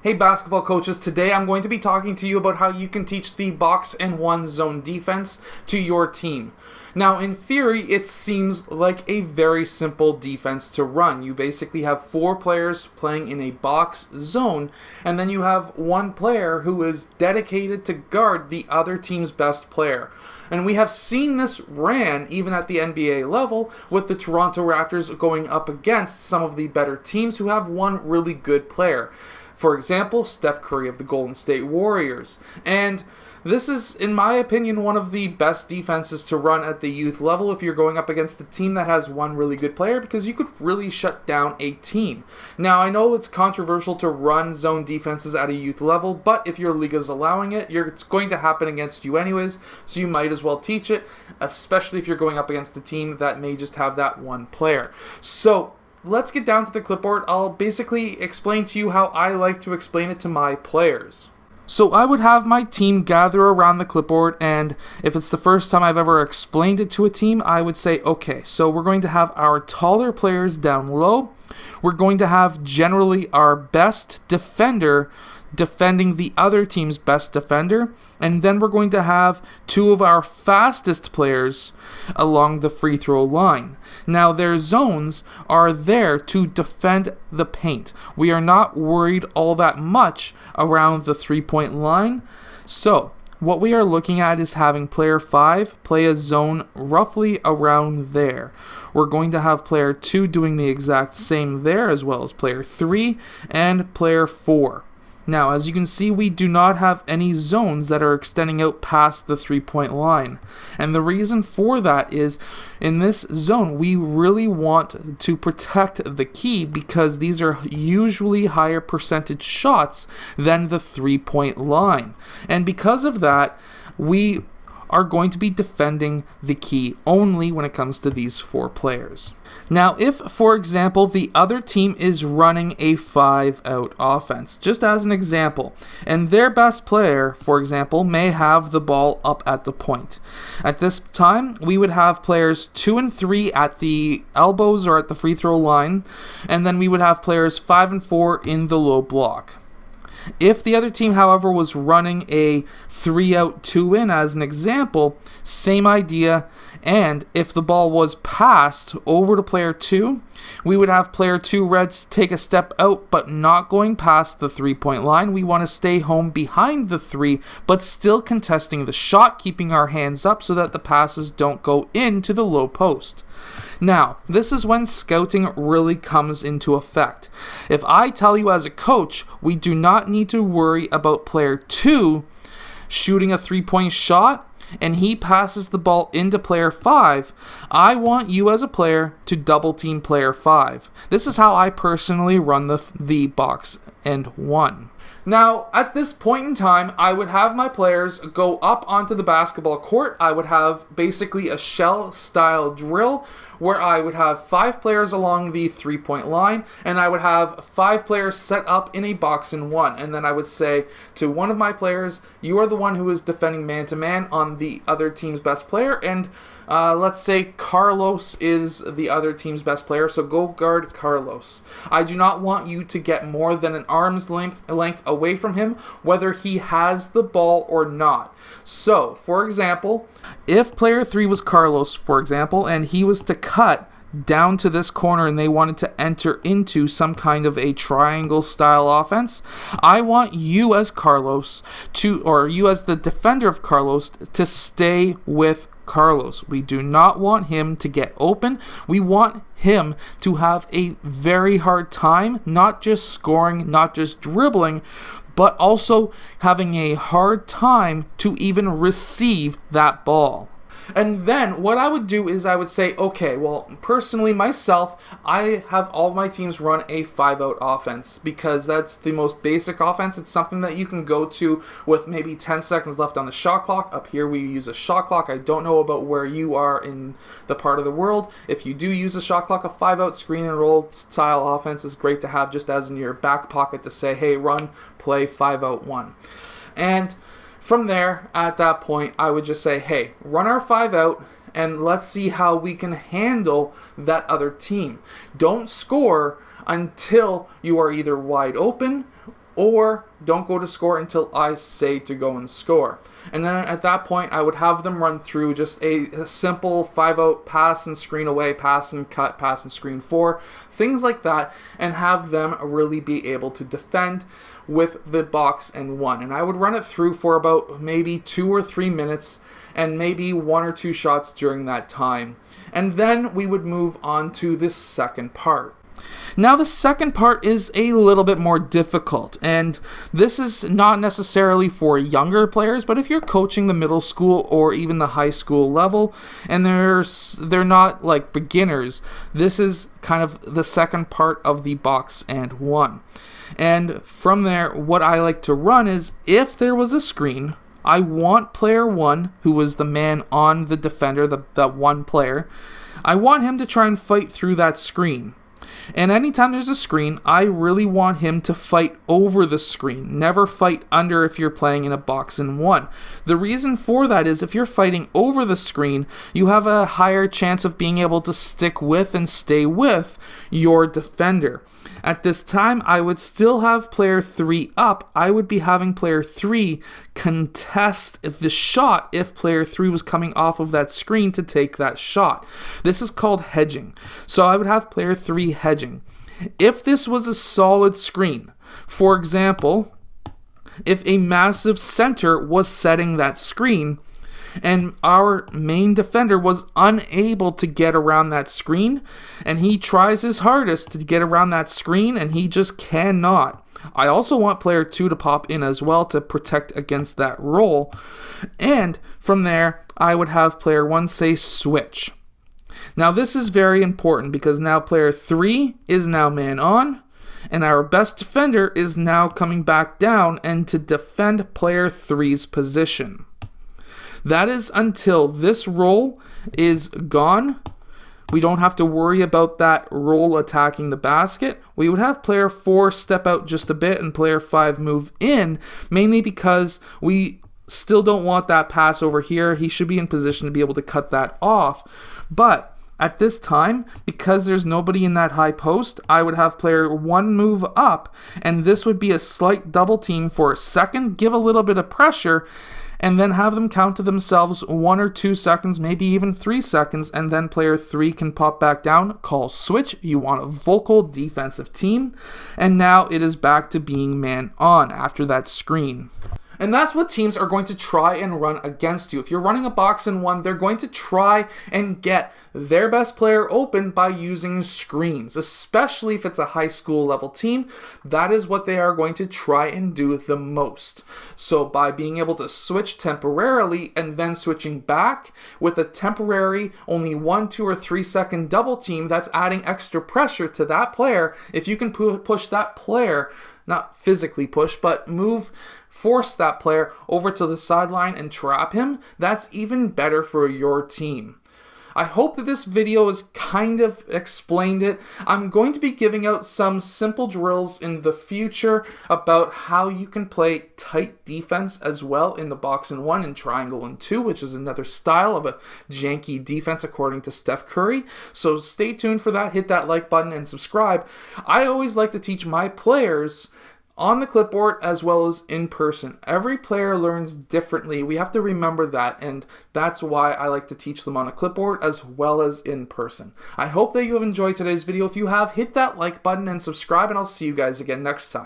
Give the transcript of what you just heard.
Hey basketball coaches, today I'm going to be talking to you about how you can teach the box and one zone defense to your team. Now in theory, it seems like a very simple defense to run. You basically have 4 players playing in a box zone, and then you have one player who is dedicated to guard the other team's best player. And we have seen this ran even at the NBA level with the Toronto Raptors going up against some of the better teams who have one really good player. For example, Steph Curry of the Golden State Warriors. And this is, in my opinion, one of the best defenses to run at the youth level if you're going up against a team that has one really good player, because you could really shut down a team. Now, I know it's controversial to run zone defenses at a youth level, but if your league is allowing it, it's going to happen against you anyways, so you might as well teach it, especially if you're going up against a team that may just have that one player. So, let's get down to the clipboard. I'll basically explain to you how I like to explain it to my players. So I would have my team gather around the clipboard, and if it's the first time I've ever explained it to a team, I would say, okay, so we're going to have our taller players down low. We're going to have generally our best defender defending the other team's best defender, and then we're going to have 2 of our fastest players along the free throw line. Now their zones are there to defend the paint. We are not worried all that much around the 3-point line. So what we are looking at is having player 5 play a zone roughly around there. We're going to have player 2 doing the exact same there, as well as player 3 and player 4. Now, as you can see, we do not have any zones that are extending out past the 3-point line. And the reason for that is, in this zone, we really want to protect the key because these are usually higher percentage shots than the 3-point line. And because of that, we are going to be defending the key only when it comes to these 4 players. Now, if, for example, the other team is running a 5-out offense, just as an example, and their best player, for example, may have the ball up at the point. At this time, we would have players 2 and 3 at the elbows or at the free throw line, and then we would have players 5 and 4 in the low block. If the other team, however, was running a 3-out, 2-in as an example, same idea, and if the ball was passed over to player 2, we would have player 2 Reds take a step out but not going past the 3-point line. We want to stay home behind the 3 but still contesting the shot, keeping our hands up so that the passes don't go into the low post. Now, this is when scouting really comes into effect. If I tell you as a coach, we do not need to worry about player 2 shooting a 3-point shot, and he passes the ball into player 5, I want you as a player to double team player 5. This is how I personally run the box and one. Now, at this point in time, I would have my players go up onto the basketball court. I would have basically a shell-style drill where I would have 5 players along the 3-point line, and I would have 5 players set up in a box and one. And then I would say to one of my players, you are the one who is defending man-to-man on the other team's best player, and let's say Carlos is the other team's best player, so go guard Carlos. I do not want you to get more than an arm's length away from him, whether he has the ball or not. So, for example, if player 3 was Carlos, for example, and he was to cut down to this corner and they wanted to enter into some kind of a triangle style offense, I want you as Carlos or you as the defender of Carlos to stay with Carlos. We do not want him to get open. We want him to have a very hard time, not just scoring, not just dribbling, but also having a hard time to even receive that ball. And then what I would do is I would say, okay, well, personally, myself, I have all of my teams run a 5-out offense because that's the most basic offense. It's something that you can go to with maybe 10 seconds left on the shot clock. Up here, we use a shot clock. I don't know about where you are in the part of the world. If you do use a shot clock, a 5-out screen and roll style offense is great to have just as in your back pocket to say, hey, run, play 5-out 1. And from there, at that point, I would just say, hey, run our 5-out, and let's see how we can handle that other team. Don't score until you are either wide open or don't go to score until I say to go and score. And then at that point, I would have them run through just a simple 5-out pass and screen away, pass and cut, pass and screen 4, things like that, and have them really be able to defend with the box and 1. And I would run it through for about maybe 2 or 3 minutes and maybe 1 or 2 shots during that time. And then we would move on to the second part. Now the second part is a little bit more difficult, and this is not necessarily for younger players, but if you're coaching the middle school or even the high school level and they're not like beginners, this is kind of the second part of the box and 1. And from there, what I like to run is, if there was a screen, I want player 1, who was the man on the defender, that one player, I want him to try and fight through that screen. And anytime there's a screen, I really want him to fight over the screen. Never fight under if you're playing in a box and 1. The reason for that is if you're fighting over the screen, you have a higher chance of being able to stick with and stay with your defender. At this time, I would still have player 3 up. I would be having player 3 contest the shot if player 3 was coming off of that screen to take that shot. This is called hedging. So I would have player 3 hedging. If this was a solid screen, for example, if a massive center was setting that screen, and our main defender was unable to get around that screen, and he tries his hardest to get around that screen, and he just cannot. I also want player 2 to pop in as well to protect against that roll. And from there, I would have player 1 say switch. Now this is very important because now player 3 is now man on, and our best defender is now coming back down and to defend player 3's position. That is until this roll is gone. We don't have to worry about that roll attacking the basket. We would have player 4 step out just a bit and player 5 move in, mainly because we still don't want that pass over here. He should be in position to be able to cut that off. But at this time, because there's nobody in that high post, I would have player 1 move up, and this would be a slight double team for a second, give a little bit of pressure, and then have them count to themselves 1 or 2 seconds, maybe even 3 seconds, and then player 3 can pop back down, call switch. You want a vocal defensive team, and now it is back to being man on after that screen. And that's what teams are going to try and run against you. If you're running a box and 1, they're going to try and get their best player open by using screens, especially if it's a high school level team. That is what they are going to try and do the most. So by being able to switch temporarily and then switching back with a temporary only 1, 2, or 3 second double team, that's adding extra pressure to that player. If you can push that player, not physically push, but force that player over to the sideline and trap him, that's even better for your team. I hope that this video has kind of explained it. I'm going to be giving out some simple drills in the future about how you can play tight defense as well in the box and 1 and triangle and 2, which is another style of a janky defense according to Steph Curry. So stay tuned for that. Hit that like button and subscribe. I always like to teach my players on the clipboard as well as in person. Every player learns differently. We have to remember that, and that's why I like to teach them on a clipboard as well as in person. I hope that you have enjoyed today's video. If you have, hit that like button and subscribe, and I'll see you guys again next time.